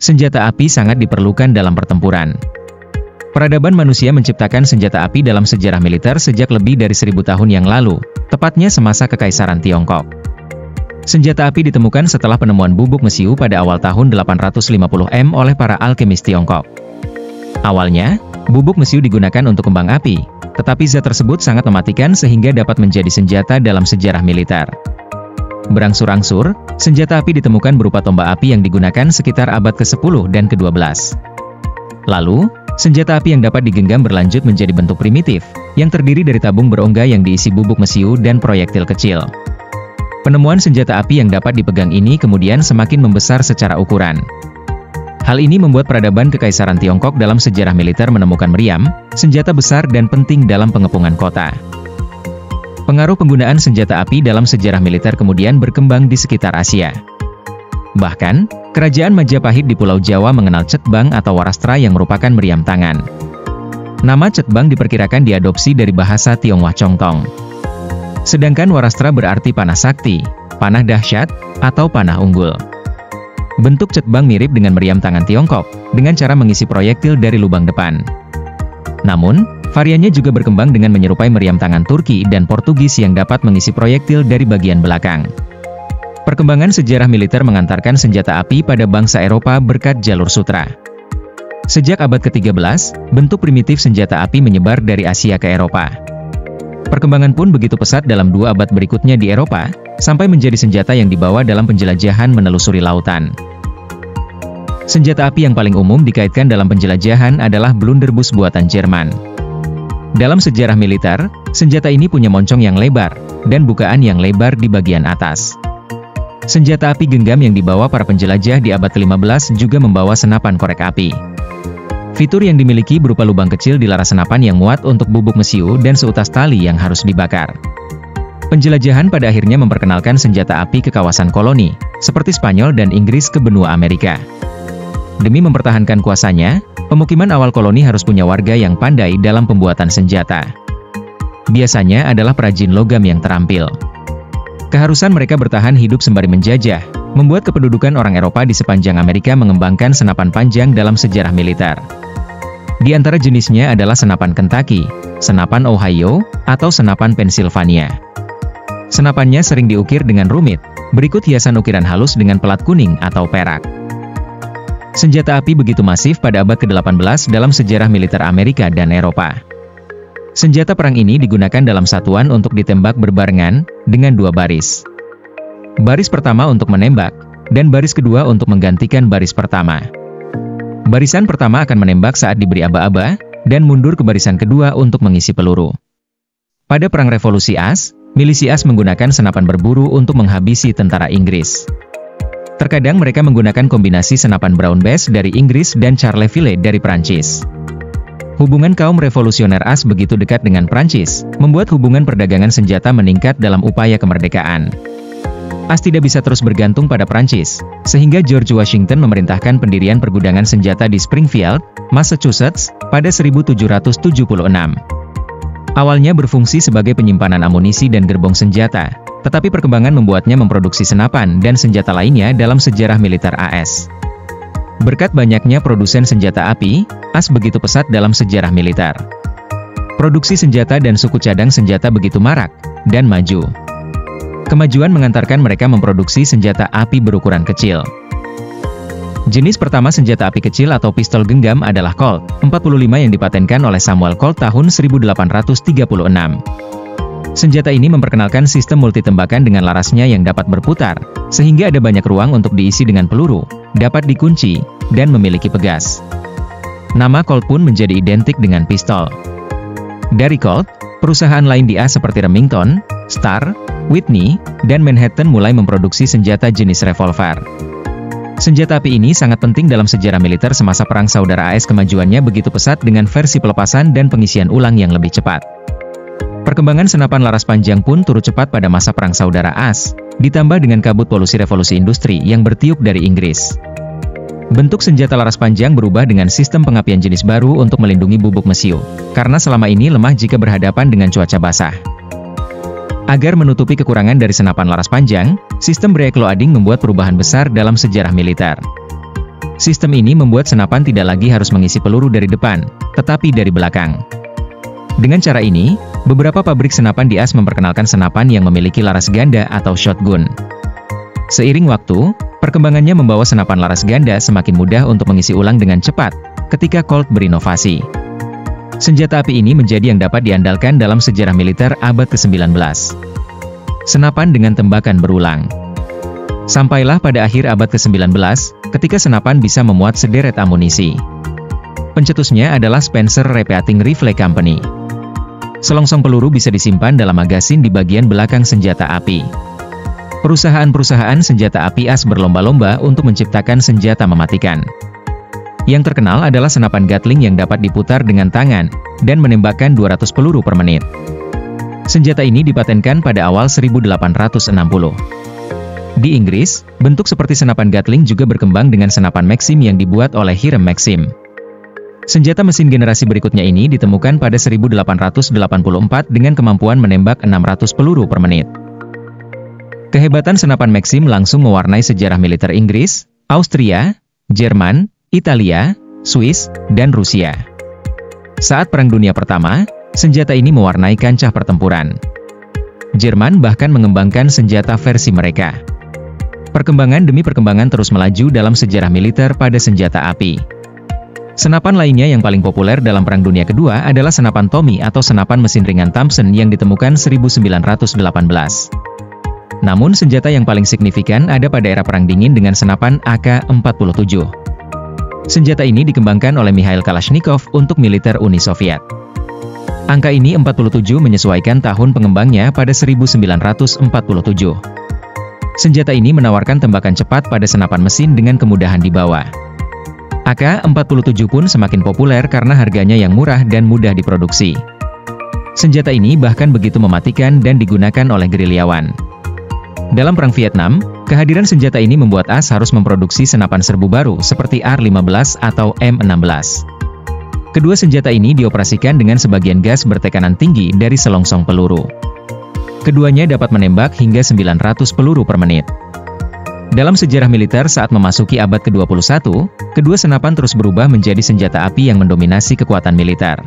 Senjata api sangat diperlukan dalam pertempuran. Peradaban manusia menciptakan senjata api dalam sejarah militer sejak lebih dari 1000 tahun yang lalu, tepatnya semasa Kekaisaran Tiongkok. Senjata api ditemukan setelah penemuan bubuk mesiu pada awal tahun 850 oleh para alkemis Tiongkok. Awalnya, bubuk mesiu digunakan untuk kembang api, tetapi zat tersebut sangat mematikan sehingga dapat menjadi senjata dalam sejarah militer. Berangsur-angsur, senjata api ditemukan berupa tombak api yang digunakan sekitar abad ke-10 dan ke-12. Lalu, senjata api yang dapat digenggam berlanjut menjadi bentuk primitif, yang terdiri dari tabung berongga yang diisi bubuk mesiu dan proyektil kecil. Penemuan senjata api yang dapat dipegang ini kemudian semakin membesar secara ukuran. Hal ini membuat peradaban Kekaisaran Tiongkok dalam sejarah militer menemukan meriam, senjata besar dan penting dalam pengepungan kota. Pengaruh penggunaan senjata api dalam sejarah militer kemudian berkembang di sekitar Asia. Bahkan, Kerajaan Majapahit di Pulau Jawa mengenal cetbang atau warastra yang merupakan meriam tangan. Nama cetbang diperkirakan diadopsi dari bahasa Tionghoa Chongtong. Sedangkan warastra berarti panah sakti, panah dahsyat, atau panah unggul. Bentuk cetbang mirip dengan meriam tangan Tiongkok, dengan cara mengisi proyektil dari lubang depan. Namun, variannya juga berkembang dengan menyerupai meriam tangan Turki dan Portugis yang dapat mengisi proyektil dari bagian belakang. Perkembangan sejarah militer mengantarkan senjata api pada bangsa Eropa berkat jalur sutra. Sejak abad ke-13, bentuk primitif senjata api menyebar dari Asia ke Eropa. Perkembangan pun begitu pesat dalam 2 abad berikutnya di Eropa, sampai menjadi senjata yang dibawa dalam penjelajahan menelusuri lautan. Senjata api yang paling umum dikaitkan dalam penjelajahan adalah blunderbuss buatan Jerman. Dalam sejarah militer, senjata ini punya moncong yang lebar, dan bukaan yang lebar di bagian atas. Senjata api genggam yang dibawa para penjelajah di abad ke-15 juga membawa senapan korek api. Fitur yang dimiliki berupa lubang kecil di laras senapan yang muat untuk bubuk mesiu dan seutas tali yang harus dibakar. Penjelajahan pada akhirnya memperkenalkan senjata api ke kawasan koloni, seperti Spanyol dan Inggris ke benua Amerika. Demi mempertahankan kuasanya, pemukiman awal koloni harus punya warga yang pandai dalam pembuatan senjata. Biasanya adalah perajin logam yang terampil. Keharusan mereka bertahan hidup sembari menjajah, membuat kependudukan orang Eropa di sepanjang Amerika mengembangkan senapan panjang dalam sejarah militer. Di antara jenisnya adalah senapan Kentucky, senapan Ohio, atau senapan Pennsylvania. Senapannya sering diukir dengan rumit, berikut hiasan ukiran halus dengan pelat kuning atau perak. Senjata api begitu masif pada abad ke-18 dalam sejarah militer Amerika dan Eropa. Senjata perang ini digunakan dalam satuan untuk ditembak berbarengan, dengan 2 baris. Baris pertama untuk menembak, dan baris kedua untuk menggantikan baris pertama. Barisan pertama akan menembak saat diberi aba-aba, dan mundur ke barisan kedua untuk mengisi peluru. Pada Perang Revolusi As, milisi As menggunakan senapan berburu untuk menghabisi tentara Inggris. Terkadang mereka menggunakan kombinasi senapan Brown Bess dari Inggris dan Charleville dari Prancis. Hubungan kaum revolusioner As begitu dekat dengan Prancis, membuat hubungan perdagangan senjata meningkat dalam upaya kemerdekaan. As tidak bisa terus bergantung pada Prancis, sehingga George Washington memerintahkan pendirian pergudangan senjata di Springfield, Massachusetts, pada 1776. Awalnya berfungsi sebagai penyimpanan amunisi dan gerbong senjata, tetapi perkembangan membuatnya memproduksi senapan dan senjata lainnya dalam sejarah militer AS. Berkat banyaknya produsen senjata api, As begitu pesat dalam sejarah militer. Produksi senjata dan suku cadang senjata begitu marak, dan maju. Kemajuan mengantarkan mereka memproduksi senjata api berukuran kecil. Jenis pertama senjata api kecil atau pistol genggam adalah Colt 45 yang dipatenkan oleh Samuel Colt tahun 1836. Senjata ini memperkenalkan sistem multitembakan dengan larasnya yang dapat berputar, sehingga ada banyak ruang untuk diisi dengan peluru, dapat dikunci, dan memiliki pegas. Nama Colt pun menjadi identik dengan pistol. Dari Colt, perusahaan lain di As seperti Remington, Star, Whitney, dan Manhattan mulai memproduksi senjata jenis revolver. Senjata api ini sangat penting dalam sejarah militer semasa Perang Saudara AS. Kemajuannya begitu pesat dengan versi pelepasan dan pengisian ulang yang lebih cepat. Perkembangan senapan laras panjang pun turut cepat pada masa Perang Saudara AS, ditambah dengan kabut polusi revolusi industri yang bertiup dari Inggris. Bentuk senjata laras panjang berubah dengan sistem pengapian jenis baru untuk melindungi bubuk mesiu, karena selama ini lemah jika berhadapan dengan cuaca basah. Agar menutupi kekurangan dari senapan laras panjang, sistem break loading membuat perubahan besar dalam sejarah militer. Sistem ini membuat senapan tidak lagi harus mengisi peluru dari depan, tetapi dari belakang. Dengan cara ini, beberapa pabrik senapan di AS memperkenalkan senapan yang memiliki laras ganda atau shotgun. Seiring waktu, perkembangannya membawa senapan laras ganda semakin mudah untuk mengisi ulang dengan cepat, ketika Colt berinovasi. Senjata api ini menjadi yang dapat diandalkan dalam sejarah militer abad ke-19. Senapan dengan tembakan berulang. Sampailah pada akhir abad ke-19, ketika senapan bisa memuat sederet amunisi. Pencetusnya adalah Spencer Repeating Rifle Company. Selongsong peluru bisa disimpan dalam magasin di bagian belakang senjata api. Perusahaan-perusahaan senjata api AS berlomba-lomba untuk menciptakan senjata mematikan. Yang terkenal adalah senapan Gatling yang dapat diputar dengan tangan, dan menembakkan 200 peluru per menit. Senjata ini dipatenkan pada awal 1860. Di Inggris, bentuk seperti senapan Gatling juga berkembang dengan senapan Maxim yang dibuat oleh Hiram Maxim. Senjata mesin generasi berikutnya ini ditemukan pada 1884 dengan kemampuan menembak 600 peluru per menit. Kehebatan senapan Maxim langsung mewarnai sejarah militer Inggris, Austria, Jerman, Italia, Swiss, dan Rusia. Saat Perang Dunia Pertama, senjata ini mewarnai kancah pertempuran. Jerman bahkan mengembangkan senjata versi mereka. Perkembangan demi perkembangan terus melaju dalam sejarah militer pada senjata api. Senapan lainnya yang paling populer dalam Perang Dunia Kedua adalah senapan Tommy atau senapan mesin ringan Thompson yang ditemukan 1918. Namun senjata yang paling signifikan ada pada era Perang Dingin dengan senapan AK-47. Senjata ini dikembangkan oleh Mikhail Kalashnikov untuk militer Uni Soviet. Angka ini 47 menyesuaikan tahun pengembangnya pada 1947. Senjata ini menawarkan tembakan cepat pada senapan mesin dengan kemudahan dibawa. AK-47 pun semakin populer karena harganya yang murah dan mudah diproduksi. Senjata ini bahkan begitu mematikan dan digunakan oleh gerilyawan. Dalam Perang Vietnam, kehadiran senjata ini membuat AS harus memproduksi senapan serbu baru seperti AR-15 atau M16. Kedua senjata ini dioperasikan dengan sebagian gas bertekanan tinggi dari selongsong peluru. Keduanya dapat menembak hingga 900 peluru per menit. Dalam sejarah militer saat memasuki abad ke-21, kedua senapan terus berubah menjadi senjata api yang mendominasi kekuatan militer.